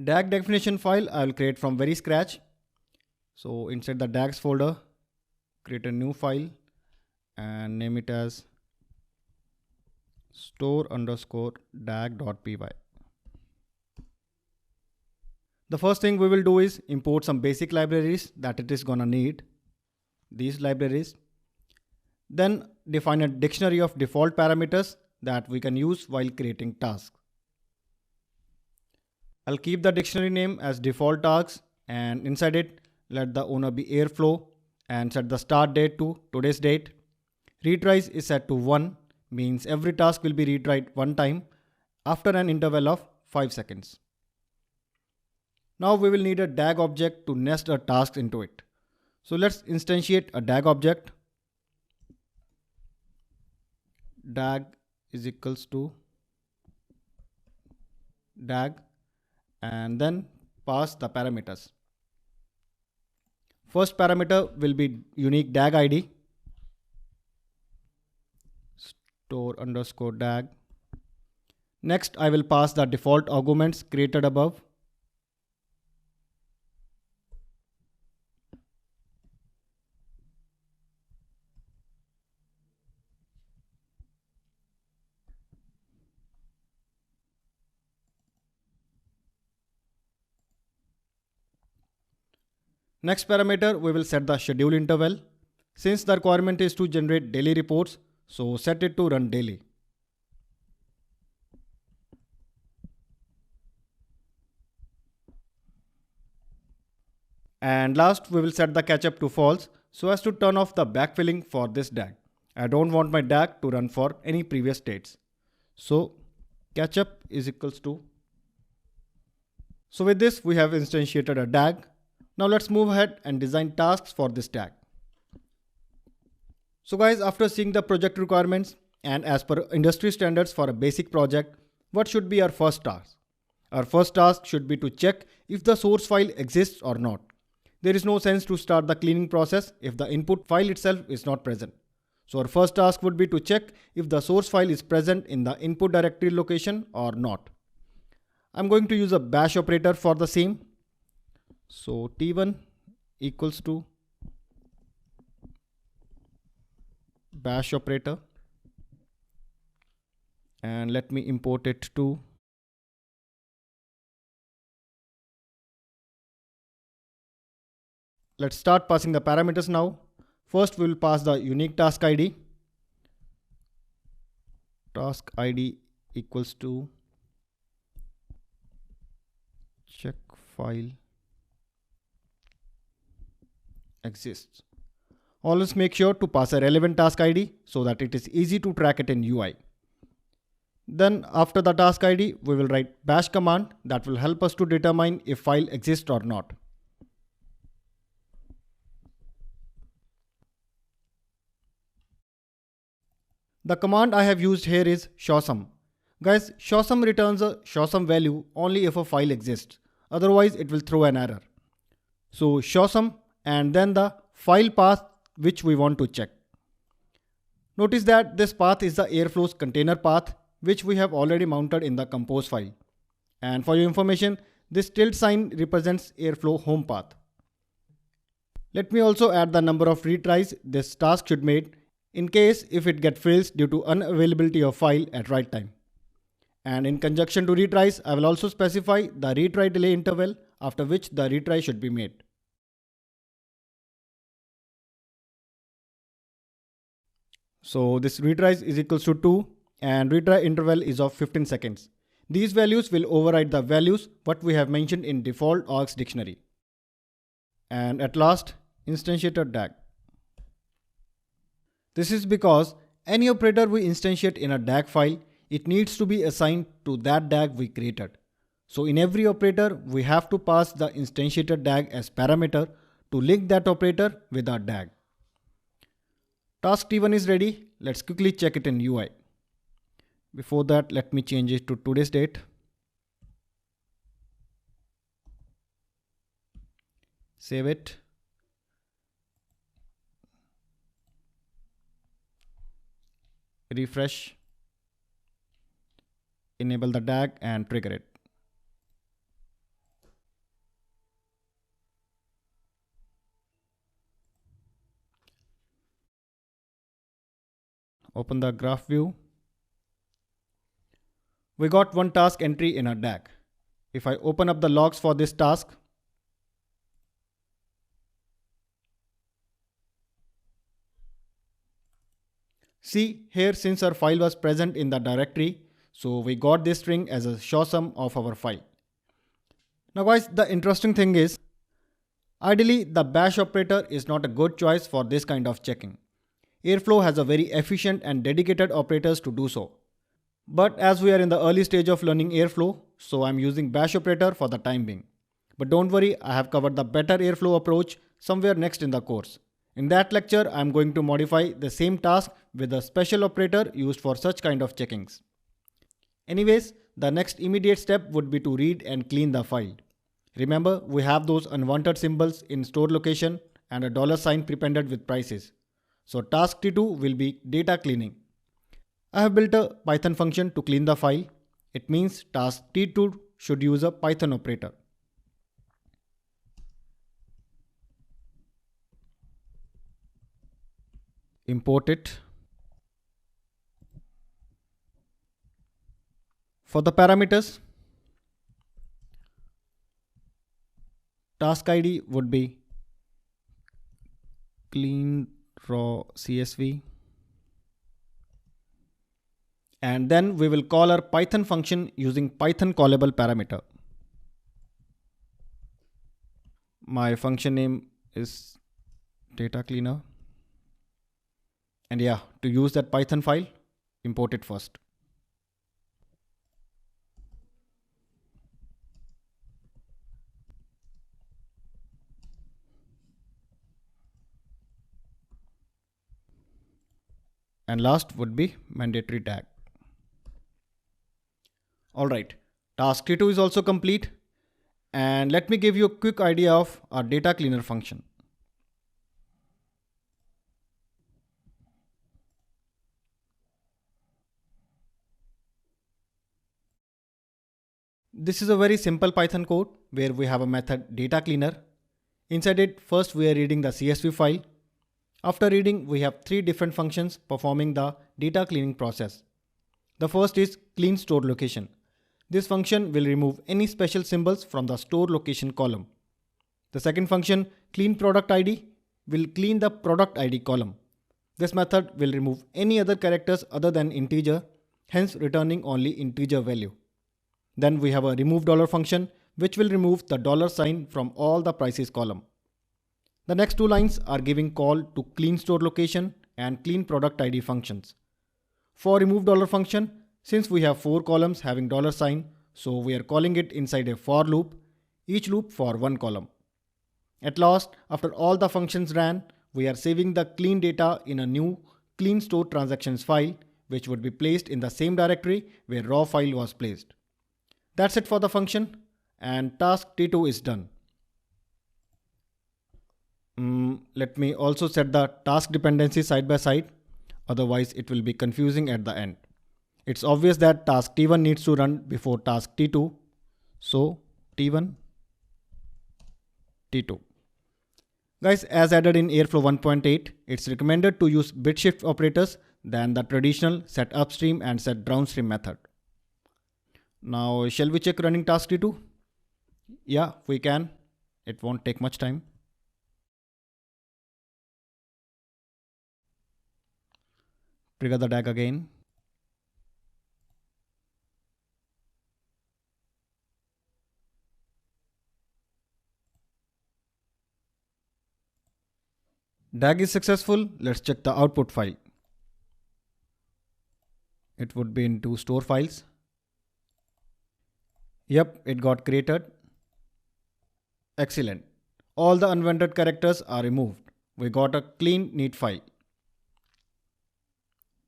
DAG definition file I will create from very scratch. So inside the DAGs folder, create a new file and name it as store_dag.py. The first thing we will do is import some basic libraries that it is gonna need. These libraries. Then define a dictionary of default parameters that we can use while creating tasks. I'll keep the dictionary name as default tasks, and inside it let the owner be airflow and set the start date to today's date. Retries is set to 1, means every task will be retried one time after an interval of 5 seconds. Now we will need a DAG object to nest a task into it. So let's instantiate a DAG object. DAG is equals to DAG and then pass the parameters. First parameter will be unique DAG ID, store_dag. Next I will pass the default arguments created above. Next parameter, we will set the schedule interval. Since the requirement is to generate daily reports, so set it to run daily. And last, we will set the catch-up to false so as to turn off the backfilling for this DAG. I don't want my DAG to run for any previous states. So catch-up is equals to. So with this, we have instantiated a DAG. Now let's move ahead and design tasks for this DAG. So guys, after seeing the project requirements and as per industry standards for a basic project, what should be our first task? Our first task should be to check if the source file exists or not. There is no sense to start the cleaning process if the input file itself is not present. So our first task would be to check if the source file is present in the input directory location or not. I'm going to use a bash operator for the same. So T1 equals to bash operator, and let me import it to let's start passing the parameters now. First we will pass the unique task ID. Task ID equals to check file exists. Always make sure to pass a relevant task ID so that it is easy to track it in UI. Then after the task ID, we will write bash command that will help us to determine if file exists or not. The command I have used here is showsum. Guys, showsum returns a showsum value only if a file exists. Otherwise, it will throw an error. So showsum and then the file path which we want to check. Notice that this path is the Airflow's container path which we have already mounted in the compose file. And for your information, this tilde sign represents Airflow home path. Let me also add the number of retries this task should make in case if it gets fails due to unavailability of file at right time. And in conjunction to retries, I will also specify the retry delay interval after which the retry should be made. So this retries is equals to 2 and retry interval is of 15 seconds. These values will override the values what we have mentioned in default args dictionary. And at last, instantiated DAG. This is because any operator we instantiate in a DAG file, it needs to be assigned to that DAG we created. So in every operator, we have to pass the instantiated DAG as parameter to link that operator with our DAG. Task T1 is ready. Let's quickly check it in UI. Before that, let me change it to today's date. Save it. Refresh. Enable the DAG and trigger it. Open the graph view. We got one task entry in our DAG. If I open up the logs for this task, see here, since our file was present in the directory, so we got this string as a showsum of our file. Now guys, the interesting thing is, ideally the bash operator is not a good choice for this kind of checking. Airflow has a very efficient and dedicated operators to do so. But as we are in the early stage of learning Airflow, so I'm using bash operator for the time being. But don't worry, I have covered the better Airflow approach somewhere next in the course. In that lecture, I'm going to modify the same task with a special operator used for such kind of checkings. Anyways, the next immediate step would be to read and clean the file. Remember, we have those unwanted symbols in store location and a $sign prepended with prices. So task T2 will be data cleaning. I have built a Python function to clean the file. It means task T2 should use a Python operator. Import it. For the parameters, task ID would be clean raw CSV. And then we will call our Python function using Python callable parameter. My function name is data cleaner. And yeah, to use that Python file, import it first. And last would be mandatory tag. Alright, task T2 is also complete. And let me give you a quick idea of our data cleaner function. This is a very simple Python code where we have a method data cleaner. Inside it, first we are reading the CSV file. After reading, we have three different functions performing the data cleaning process. The first is clean store location. This function will remove any special symbols from the store location column. The second function, clean product ID, will clean the product ID column. This method will remove any other characters other than integer, hence returning only integer value. Then we have a remove dollar function which will remove the $sign from all the prices column. The next two lines are giving call to clean store location and clean product ID functions. For remove dollar function, since we have 4 columns having $sign, so we are calling it inside a for loop, each loop for one column. At last, after all the functions ran, we are saving the clean data in a new clean store transactions file, which would be placed in the same directory where raw file was placed. That's it for the function, and task T2 is done. Let me also set the task dependency side by side, otherwise it will be confusing at the end. It's obvious that task T1 needs to run before task T2, so T1, T2. Guys, as added in Airflow 1.8, it's recommended to use bit shift operators than the traditional set upstream and set downstream method. Now, shall we check running task T2? Yeah, we can. It won't take much time. Trigger the DAG again. DAG is successful. Let's check the output file. It would be into store files. Yep, it got created. Excellent. All the unwanted characters are removed. We got a clean, neat file.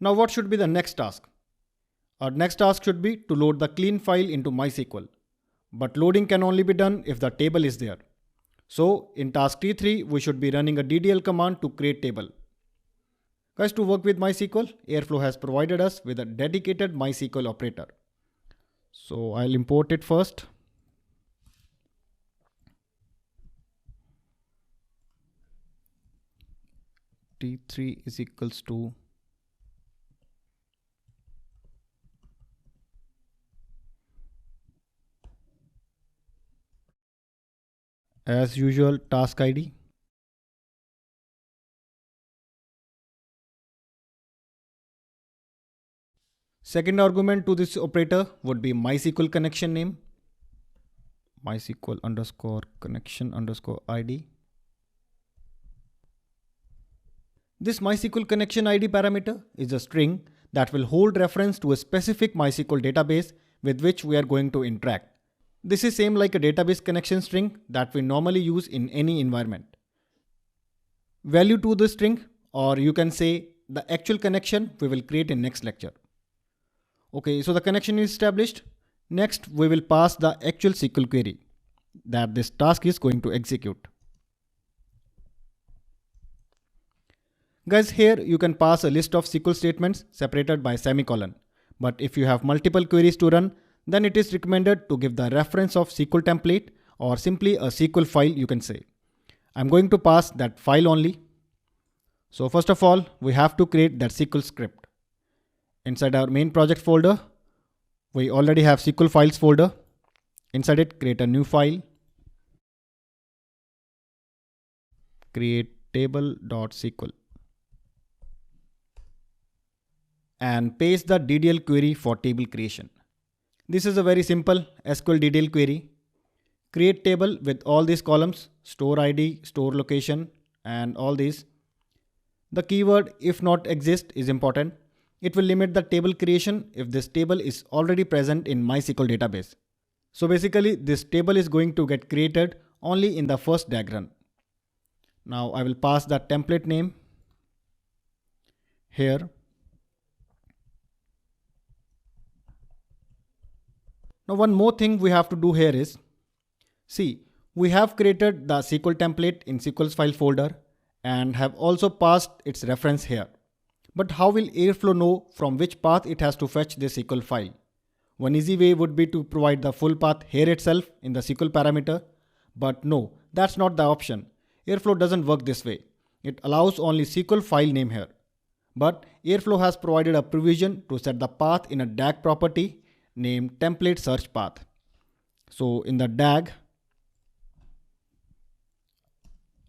Now what should be the next task? Our next task should be to load the clean file into MySQL. But loading can only be done if the table is there. So in task T3, we should be running a DDL command to create table. Guys, to work with MySQL, Airflow has provided us with a dedicated MySQL operator. So I'll import it first. T3 is equals to As usual, task ID. Second argument to this operator would be MySQL connection name. MySQL underscore connection underscore ID. This MySQL connection ID parameter is a string that will hold reference to a specific MySQL database with which we are going to interact. This is same like a database connection string that we normally use in any environment. Value to the string, or you can say the actual connection, we will create in next lecture. Okay, so the connection is established. Next, we will pass the actual SQL query that this task is going to execute. Guys, here you can pass a list of SQL statements separated by semicolon. But if you have multiple queries to run, then it is recommended to give the reference of SQL template or simply a SQL file, you can say. I'm going to pass that file only. So first of all, we have to create that SQL script. Inside our main project folder, we already have SQL files folder. Inside it, create a new file. Create table.sql. And paste the DDL query for table creation. This is a very simple SQL DDL query. Create table with all these columns, store ID, store location, and all these. The keyword if not exist is important. It will limit the table creation if this table is already present in MySQL database. So basically this table is going to get created only in the first DAG run. Now I will pass the template name here. Now one more thing we have to do here is, see, we have created the SQL template in SQL file folder and have also passed its reference here. But how will Airflow know from which path it has to fetch this SQL file? One easy way would be to provide the full path here itself in the SQL parameter. But no, that's not the option. Airflow doesn't work this way. It allows only SQL file name here. But Airflow has provided a provision to set the path in a DAG property named template search path. So in the DAG,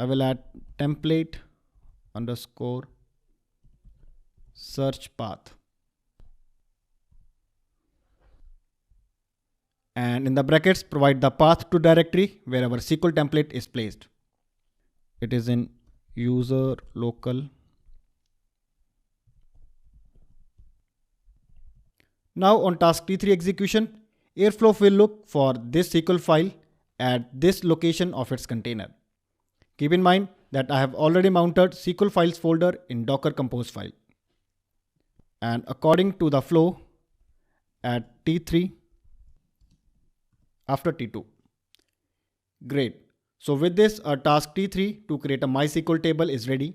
I will add template underscore search path. And in the brackets, provide the path to directory where our SQL template is placed. It is in user local. Now on task T3 execution, Airflow will look for this SQL file at this location of its container. Keep in mind that I have already mounted SQL files folder in Docker Compose file. And according to the flow, at T3 after T2. Great. So with this, our task T3 to create a MySQL table is ready.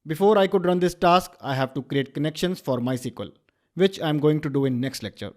Before I could run this task, I have to create connections for MySQL, which I'm going to do in next lecture.